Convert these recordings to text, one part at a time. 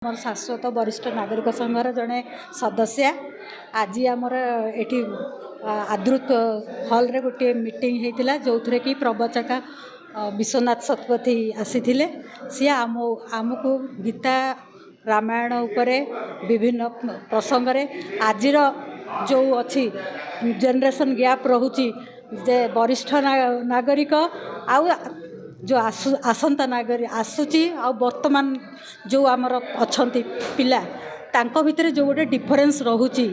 मोर शाश्वत वरिष्ठ नागरिक संघर जड़े सदस्य आज आमर ये आदृत हल रे गोटे मीटिंग होता जो थे कि प्रवचका विश्वनाथ शतपथी आसी सी आमको गीता रामायण उपरे विभिन्न प्रसंग आज जो अच्छी जेनरेशन गैप रोची जे वरिष्ठ नागरिक आउ जो आसंता नागरिक आसूची आ वर्तमान जो आमर अच्छा पिला तांको भितर जो गोटे डिफरेन्स रोची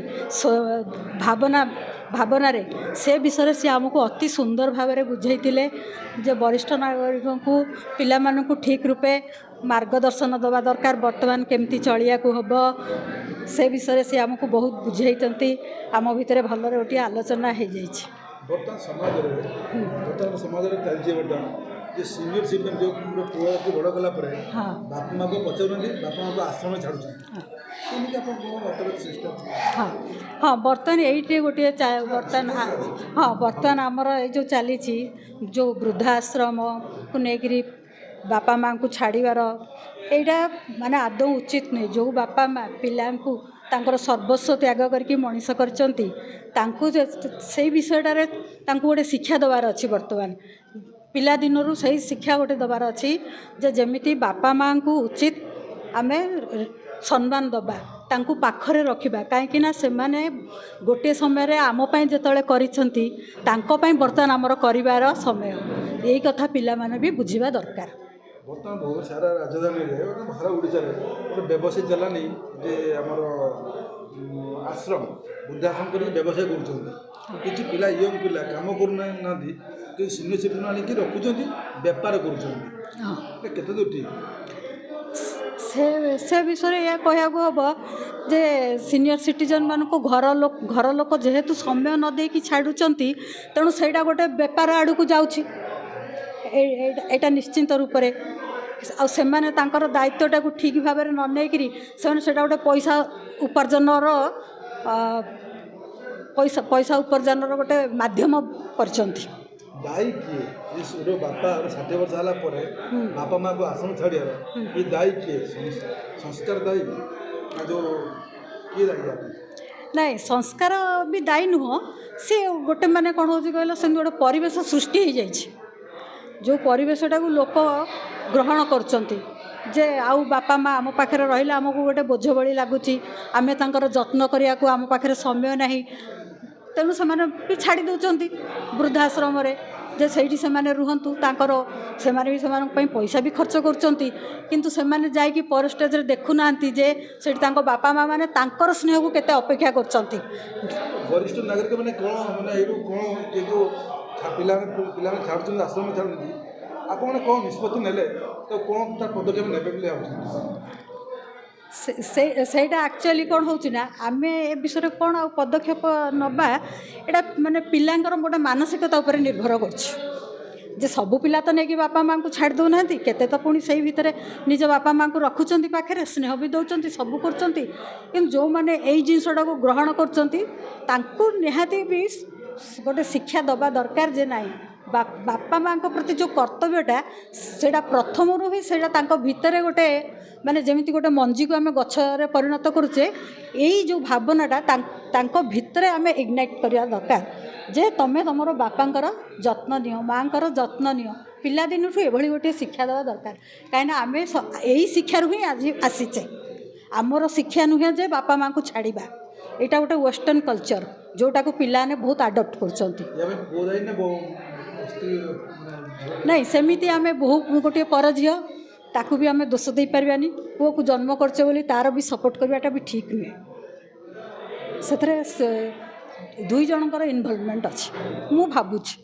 भावना भावना रे से विषय से आमको अति सुंदर भाव में बुझाइले जे वरिष्ठ नागरिक को पिला मानकु ठीक रूपे मार्गदर्शन दवा दरकार वर्तमान केमती चलिया को हम से विषय से आमको बहुत बुझाई आम भितर भल गोटे आलोचना हो जाए जे सीनियर सिटीजन जो पुआ बड़ गला बापा माँ को पचार बापा माँ को आश्रम छाड़ हाँ हाँ बर्तमान ये गोटे बर्तमान हाँ बर्तमान आमर जो चली जो वृद्धाश्रम को लेकर बापा माँ को छाड़ार यहाँ माने आदौ उचित नहीं जो बापा माँ पिला तांकर सर्वस्व त्याग करके मनीष करचंती से विषयटारे गोटे शिक्षा दबार अच्छी वर्तमान पिला दिनरू सही शिक्षा गोटे दबार अच्छी जे जमिति बापा माँ को उचित आमे सम्मान दबा तांकु पाखरे रखिबा कहीं से माने गोटे समय आम पाई जतले करिसंती तांको पाई बर्तमान आमर करिवार समय यही कथा पिला माने भी बुझिबा दरकार। बर्तमान बहुत सारा राजधानी भारत ओडिशा रे व्यवसाय चलानी जे आमर आश्रम वृद्धाश्रम कर व्यवसाय कर पिला यंग पिला काम करना कि सीनियर सिटीजन आनिक रखुच्च बेपार करते दूर ठीक से विषय या कहया हम जे सीनियर सिटीजन मान को घर लोक जेहेतु समय न देकी छाड़ुचंती तेणु सेटा गोटे बेपार आड़ को जाउछि एटा निश्चिंत रूप से माने तांकर दायित्वटा को ठीक भाव में न नेकरी से गोटे पैसा उपार्जन पैसा उपार्जन गोटे माध्यम करछंती। दायी किए बापा 60 वर्ष है बापा माँ को आश्रम छाड़ियार ये दायी किए संस्कार दायी जो किए दायी नहीं संस्कार भी दायी नुह सी गोटे माने कौन हो कहल से गोटे परिवेश सृष्टि हो जाए जो परिवेशटा को लोक ग्रहण करचंती जे आउ बापा माँ आम पाखे रही आमको गोटे बोझ भली लगुच आम तर जत्न करने को आम पाखे समय नहीं तेणु से छाड़ी दौरान वृद्धाश्रम जे सही से रुहतु से भी पैसा भी खर्च कर सेमाने जाइकी पर स्टेज रे देखुना जे से बापा माँ मैंने स्नेह को केते अपेक्षा कर वरिष्ठ नागरिक मैंने कौन मैंने पिला छाड़ुं आश्रम छाड़ुं आप कौन निष्पत्ति नेले तो कौन पदक्षेप ने सेटा एक्चुअली कौन होना आम ए विषय कौन आ पदक्षेप नवा एटा माने पिलांकर गोटे मानसिकता उपर निर्भर कर सबू पिला तो नहीं बापा माँ को छाड़ दौना केते तो पुणी से भितर निज बापा माँ को रखुच्च पाखे स्नेह भी दौरान सबू कर जो मैंने यही जिनसटा को ग्रहण कर निहाती भी गोटे शिक्षा दबा दरकार जे नाई बापा माँ प्रति जो कर्तव्यटा से प्रथम रू ही से भितर गोटे माने जमीती गोटे मंजी को आम गचर परिणत करुचे यही जो भावनाटा भितर आम इग्नाइट करवा दरकार जे तमें तुम बापांकर जत्न नियो माँकर जत्न नियो पिला दिन एभली गोटे शिक्षा देवा दरकार कहीं आम यही शिक्षार ही आज आसीचे आमर शिक्षा नुहे जे बापा माँ को छाड़ा यहाँ गोटे वेस्टर्न कल्चर जोटा को पिलाने बहुत आडप्ट कर नहीं सेमिति आम बहु गोटे पर झी ताकू भी आम दोष दे पारानी पुओ को जन्म करचे बोली तार भी सपोर्ट करवाटा भी ठीक नुहे से दुई जनकर इनवॉल्वमेंट अच्छी मु भावुछि।